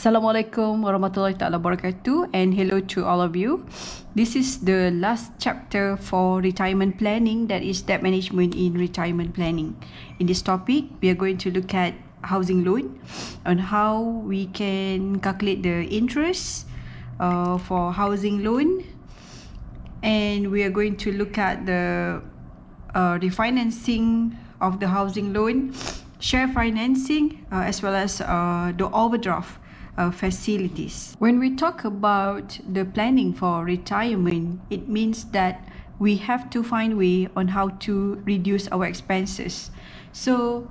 Assalamualaikum warahmatullahi ta'ala wabarakatuh, and hello to all of you. This is the last chapter for retirement planning, that is debt management in retirement planning. In this topic, we are going to look at housing loan and how we can calculate the interest for housing loan, and we are going to look at the refinancing of the housing loan, share financing, as well as the overdraft facilities. When we talk about the planning for retirement, it means that we have to find a way on how to reduce our expenses. So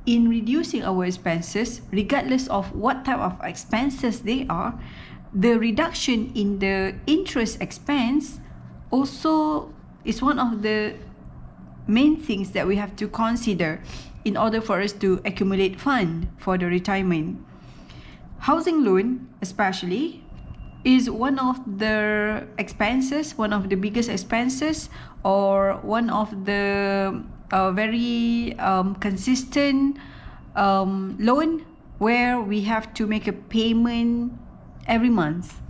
in reducing our expenses, regardless of what type of expenses they are, the reduction in the interest expense also is one of the main things that we have to consider in order for us to accumulate fund for the retirement. Housing loan especially is one of the expenses, one of the biggest expenses, or one of the very consistent loan where we have to make a payment every month.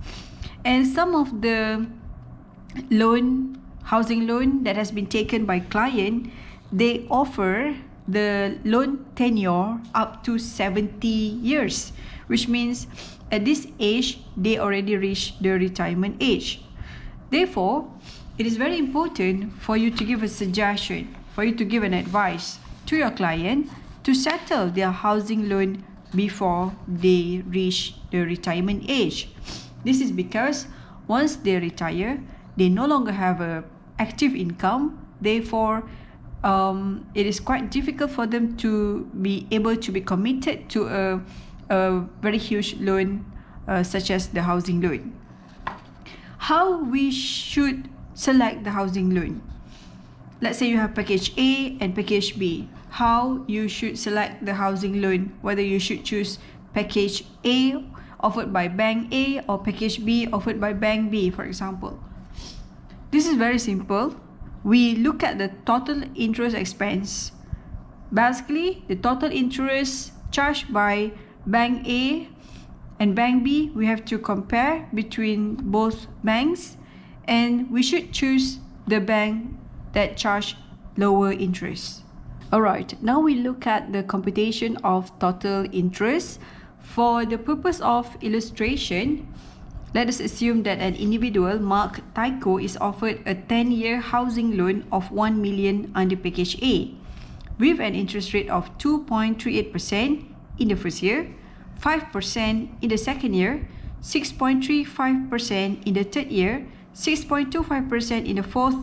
And some of the housing loan that has been taken by client, they offer the loan tenure up to 70 years, which means at this age they already reached the retirement age. Therefore, it is very important for you to give a suggestion, for you to give an advice to your client to settle their housing loan before they reach the retirement age. This is because once they retire, they no longer have a active income. Therefore, it is quite difficult for them to be able to be committed to a very huge loan such as the housing loan. How we should select the housing loan? Let's say you have package A and package B. How you should select the housing loan, whether you should choose package A offered by bank A or package B offered by bank B, for example. This is very simple. We look at the total interest expense. Basically, the total interest charged by bank A and bank B, we have to compare between both banks, and we should choose the bank that charge lower interest. Alright, now we look at the computation of total interest. For the purpose of illustration, let us assume that an individual marked Tycho is offered a 10-year housing loan of 1 million under package A with an interest rate of 2.38% in the first year, 5% in the second year, 6.35% in the third year, 6.25% in the fourth,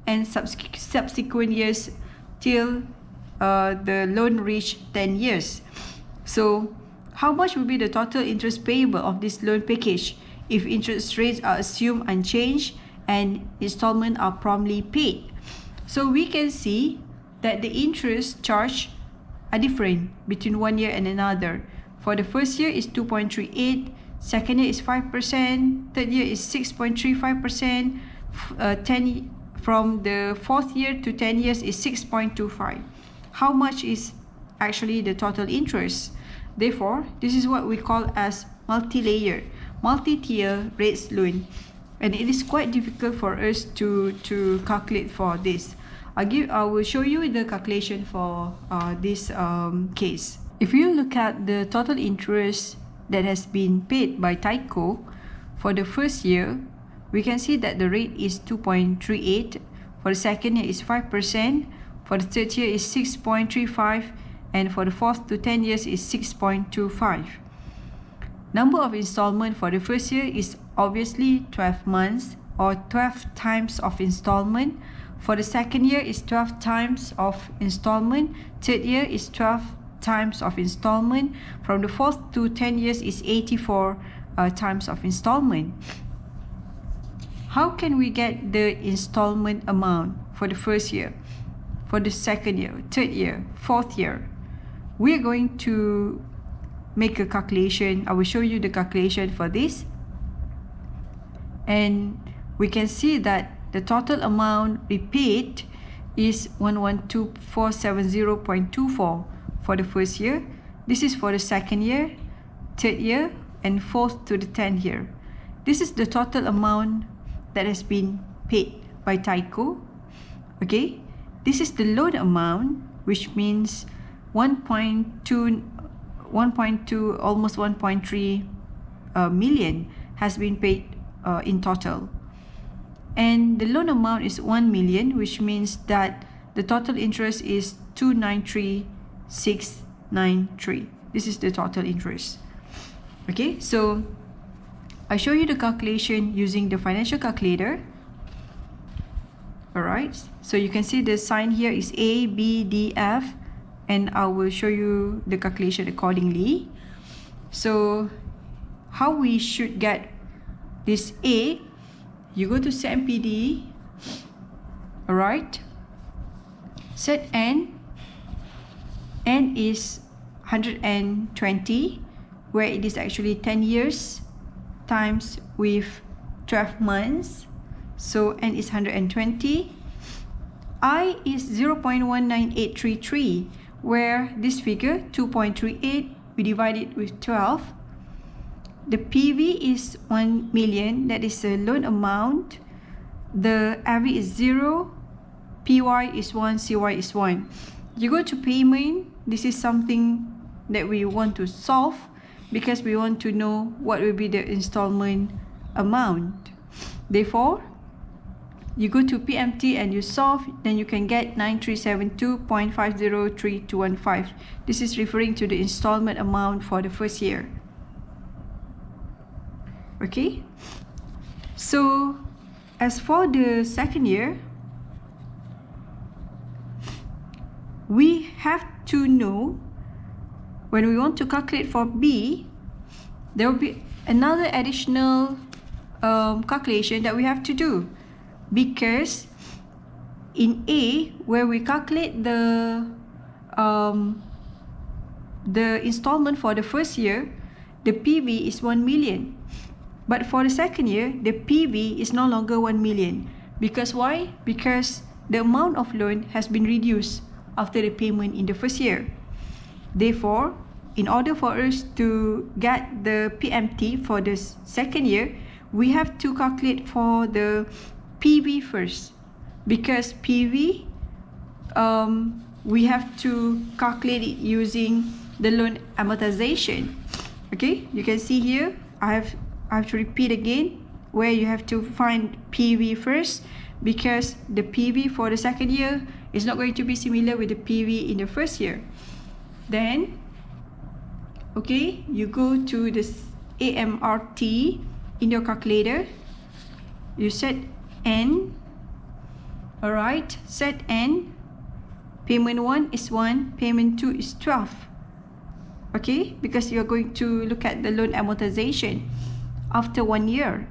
and subsequent years till the loan reach 10 years. So, how much will be the total interest payable of this loan package if interest rates are assumed unchanged and installments are promptly paid? So we can see that the interest charged are different between one year and another. For the first year is 2.38, second year is 5%, third year is 6.35%, from the fourth year to 10 years is 6.25. How much is actually the total interest? Therefore, this is what we call as multi-layer, multi-tier rates loan, and it is quite difficult for us to calculate for this. I will show you the calculation for this case. If you look at the total interest that has been paid by Tycho for the first year, we can see that the rate is 2.38, for the second year is 5%, for the third year is 6.35, and for the fourth to 10 years is 6.25. Number of installment for the first year is obviously 12 months or 12 times of installment. For the second year is 12 times of installment. Third year is 12 times of installment. From the fourth to 10 years is 84 times of installment. How can we get the installment amount for the first year, for the second year, third year, fourth year? We are going to make a calculation. I will show you the calculation for this, and we can see that the total amount repaid is 112,470.24 for the first year. This is for the second year, third year, and 4th to the 10th year. This is the total amount that has been paid by Tyco. Okay, this is the loan amount, which means 1.2, almost 1.3 million has been paid in total. And the loan amount is 1 million, which means that the total interest is 293,693. This is the total interest. Okay, so I show you the calculation using the financial calculator. Alright, so you can see the sign here is A, B, D, F, and I will show you the calculation accordingly. So how we should get this A, you go to CMPD, alright, set N is 120, where it is actually 10 years times with 12 months, so N is 120. I is 0.19833, where this figure 2.38 we divide it with 12. The PV is 1 million, that is the loan amount. The AV is 0, PY is 1, CY is 1. You go to payment. This is something that we want to solve because we want to know what will be the installment amount. Therefore, you go to PMT and you solve, then you can get 9372.503215. This is referring to the installment amount for the first year. Okay, so as for the second year, we have to know, when we want to calculate for B, there will be another additional calculation that we have to do, because in A, where we calculate the installment for the first year, the PV is 1 million. But for the second year, the PV is no longer 1 million. Because why? Because the amount of loan has been reduced after the payment in the first year. Therefore, in order for us to get the PMT for the second year, we have to calculate for the PV first. Because PV, we have to calculate it using the loan amortization. Okay, you can see here, I have to repeat again, where you have to find PV first, because the PV for the second year is not going to be similar with the PV in the first year. Then, okay, you go to this AMRT in your calculator, you set N, alright, set N, payment 1 is 1, payment 2 is 12, okay, because you are going to look at the loan amortization after 1 year.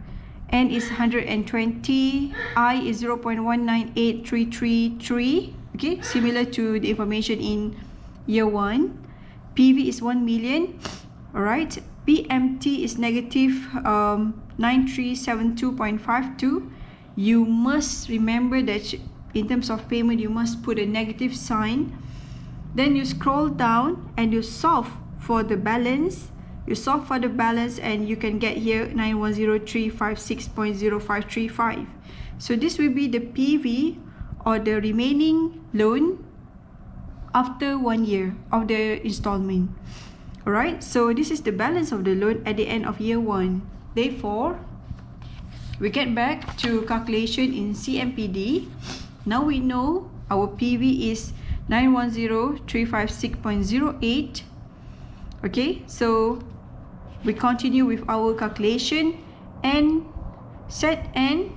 N is 120, I is 0.198333, okay, similar to the information in year 1. PV is 1 million, alright. PMT is negative 9372.52. You must remember that in terms of payment, you must put a negative sign. Then you scroll down and you solve for the balance. You solve for the balance and you can get here 910,356.0535. So this will be the PV, or the remaining loan after 1 year of the installment. Alright, so this is the balance of the loan at the end of year 1. Therefore, we get back to calculation in CMPD. Now we know our PV is 910,356.08. Okay, so we continue with our calculation and set N.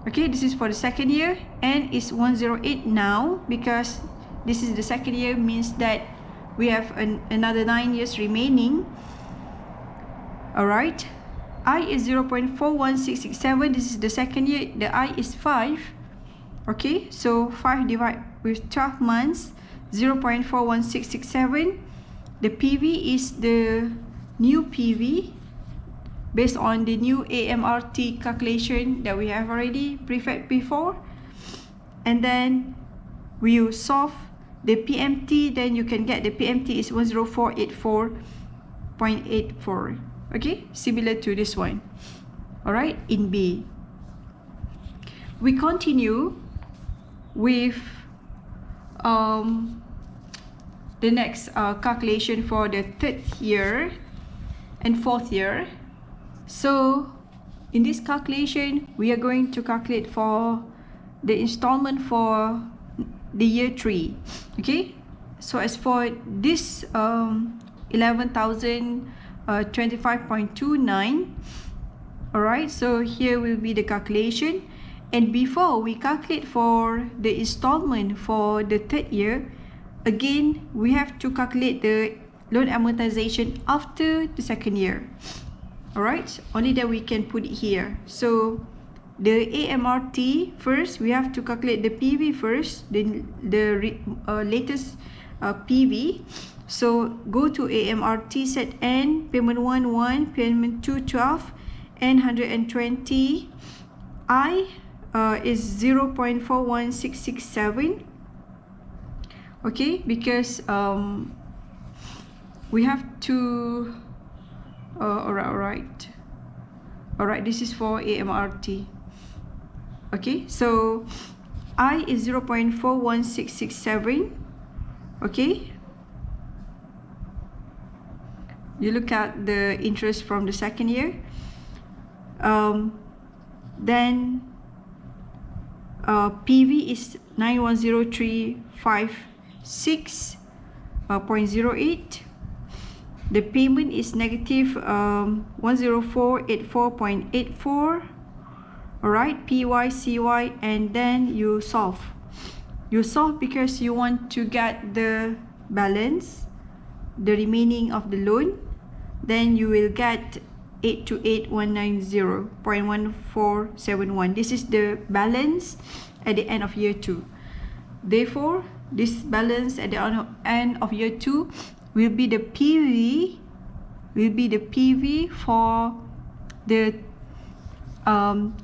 Okay, this is for the second year. N is 108 now, because this is the second year, means that we have another 9 years remaining. Alright, I is 0.41667. This is the second year. The I is 5. Okay, so 5 divided with 12 months, 0.41667. The PV is the new PV based on the new AMRT calculation that we have already prepared before. And then we will solve the PMT, then you can get the PMT is 10484.84. Okay, similar to this one. All right, in B. We continue with the next calculation for the third year and fourth year. So in this calculation, we are going to calculate for the installment for the year 3. Okay, so as for this 11,025.29, all right, so here will be the calculation. And before we calculate for the installment for the third year, again we have to calculate the loan amortization after the second year. All right, only that we can put it here. So the AMRT first, we have to calculate the PV first, then the latest PV. So go to AMRT, set N, payment 1 1, payment 2 12, and 120. I is 0.41667. Okay, because we have to all right, this is for AMRT. Okay, so I is 0.41667. okay, you look at the interest from the second year. Then PV is 910356.08. The payment is negative 10484.84. all right, PYCY, and then you solve. You solve because you want to get the balance, the remaining of the loan. Then you will get 828,190.1471. This is the balance at the end of year 2. Therefore, this balance at the end of year 2 will be the PV, for the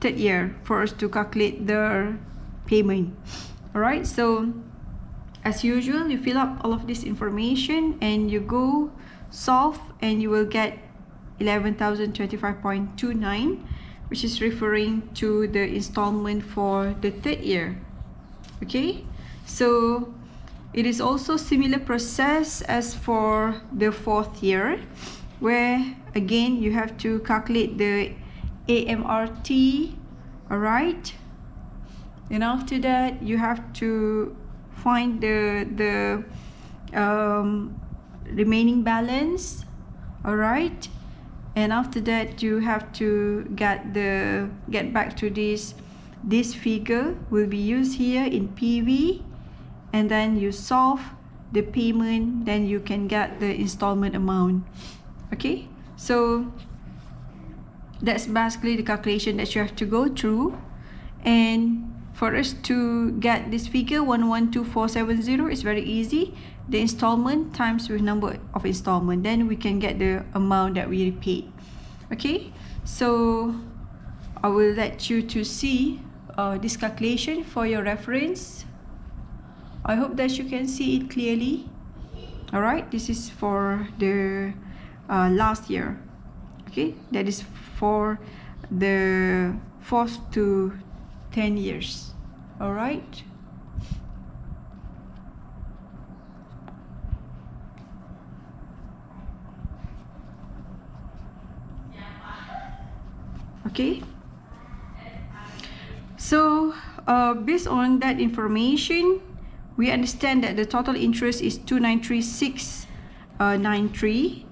third year, for us to calculate the payment. All right, so as usual, you fill up all of this information and you go solve, and you will get 11,025.29, which is referring to the installment for the third year. Okay, so it is also similar process as for the fourth year, where again you have to calculate the AMRT. all right, and after that you have to find the remaining balance. all right, and after that you have to get back to this figure will be used here in PV, and then you solve the payment, then you can get the installment amount. Okay, so that's basically the calculation that you have to go through. And for us to get this figure 112470 is very easy. The installment times with number of installment, then we can get the amount that we paid. Okay, so I will let you to see this calculation for your reference. I hope that you can see it clearly. All right, this is for the last year. Okay, that is for the 4th to 10 years. All right. Okay, so based on that information, we understand that the total interest is 293693,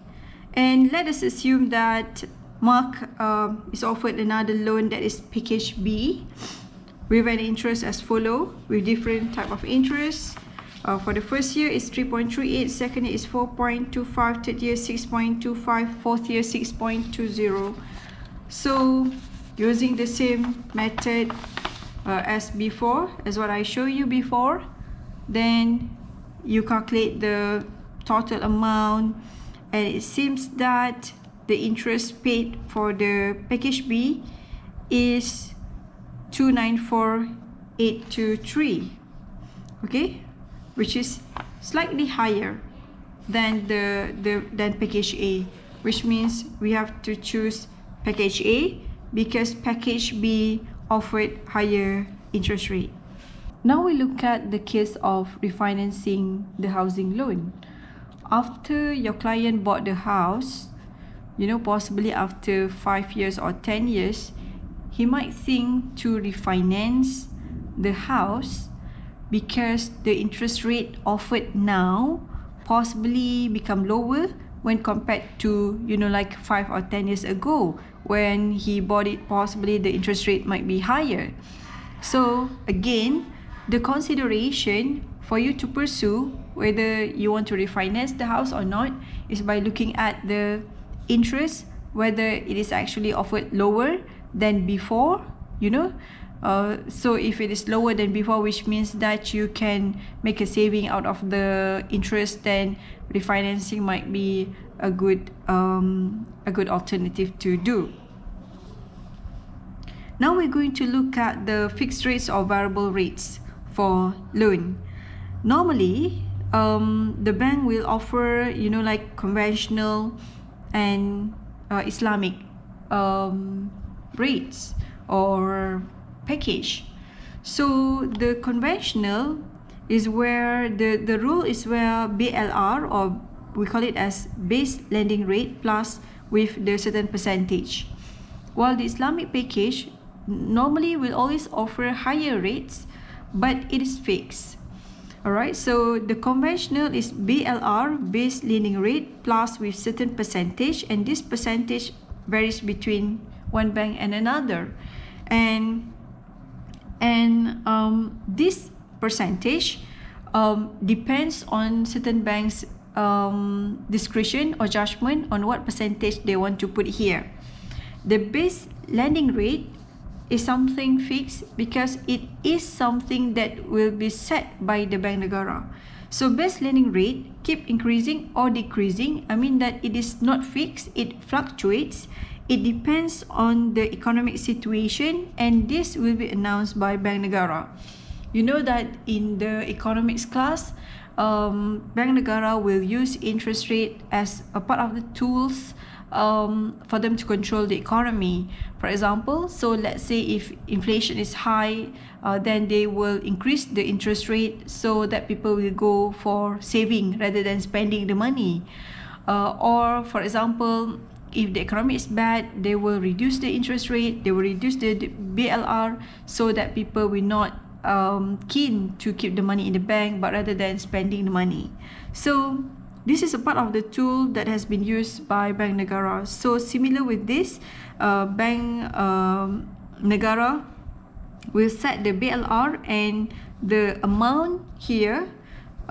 and let us assume that Mark is offered another loan that is package B with an interest as follow, with different type of interest. For the first year is 3.38, second year is 4.25, third year 6.25, fourth year 6.20. So using the same method as before, as what I showed you before, then you calculate the total amount, and it seems that the interest paid for the package B is 294,823, okay, which is slightly higher than than package A, which means we have to choose package A because package B offered higher interest rate. Now we look at the case of refinancing the housing loan. After your client bought the house, possibly after 5 years or 10 years, he might think to refinance the house because the interest rate offered now possibly become lower when compared to like 5 or 10 years ago. When he bought it, possibly the interest rate might be higher. So again, the consideration for you to pursue whether you want to refinance the house or not is by looking at the interest, whether it is actually offered lower than before, so if it is lower than before, which means that you can make a saving out of the interest, then refinancing might be a good alternative to do. Now we're going to look at the fixed rates or variable rates for loan. Normally, the bank will offer, like conventional and Islamic rates or package. So the conventional is where the rule is where BLR, or we call it as base lending rate plus with the certain percentage, while the Islamic package normally will always offer higher rates, but it is fixed. Alright, so the conventional is BLR, base lending rate, plus with certain percentage, and this percentage varies between one bank and another, and this percentage depends on certain banks' discretion or judgment on what percentage they want to put here. The base lending rate is something fixed because it is something that will be set by the Bank Negara. So base lending rate keep increasing or decreasing. I mean that it is not fixed, it fluctuates. It depends on the economic situation, and this will be announced by Bank Negara. You know that in the economics class, Bank Negara will use interest rate as a part of the tools for them to control the economy. For example, so let's say if inflation is high, then they will increase the interest rate so that people will go for saving rather than spending the money. Or for example, if the economy is bad, they will reduce the interest rate, they will reduce the BLR so that people will not keen to keep the money in the bank but rather than spending the money. So this is a part of the tool that has been used by Bank Negara. So similar with this, Bank Negara will set the BLR and the amount here,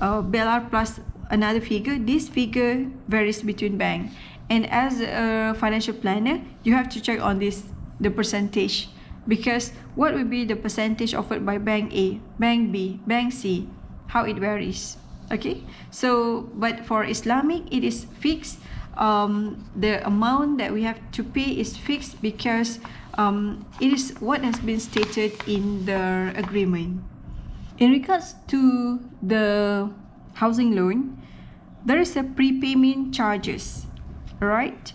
BLR plus another figure. This figure varies between bank. And as a financial planner, you have to check on this, the percentage, because what will be the percentage offered by Bank A, Bank B, Bank C, how it varies. Okay, so but for Islamic, it is fixed. The amount that we have to pay is fixed because it is what has been stated in the agreement. In regards to the housing loan, there is a prepayment charges. Alright,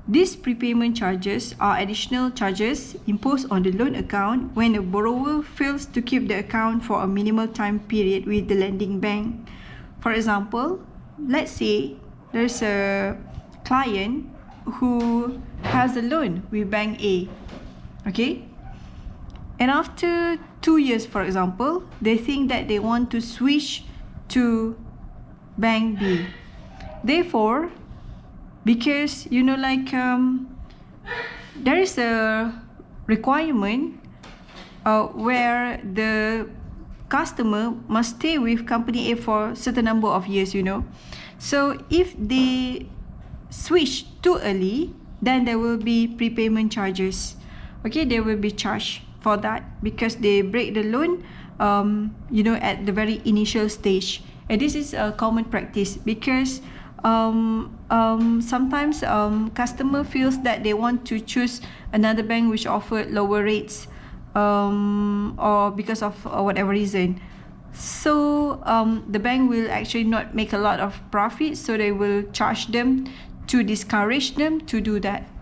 these prepayment charges are additional charges imposed on the loan account when a borrower fails to keep the account for a minimal time period with the lending bank. For example, let's say there's a client who has a loan with Bank A, okay? And after 2 years, for example, they think that they want to switch to Bank B. Therefore, because there is a requirement where the customer must stay with company A for a certain number of years, So if they switch too early, then there will be prepayment charges. Okay, they will be charged for that because they break the loan at the very initial stage. And this is a common practice because sometimes customer feels that they want to choose another bank which offered lower rates or because of whatever reason. So the bank will actually not make a lot of profit, so they will charge them to discourage them to do that.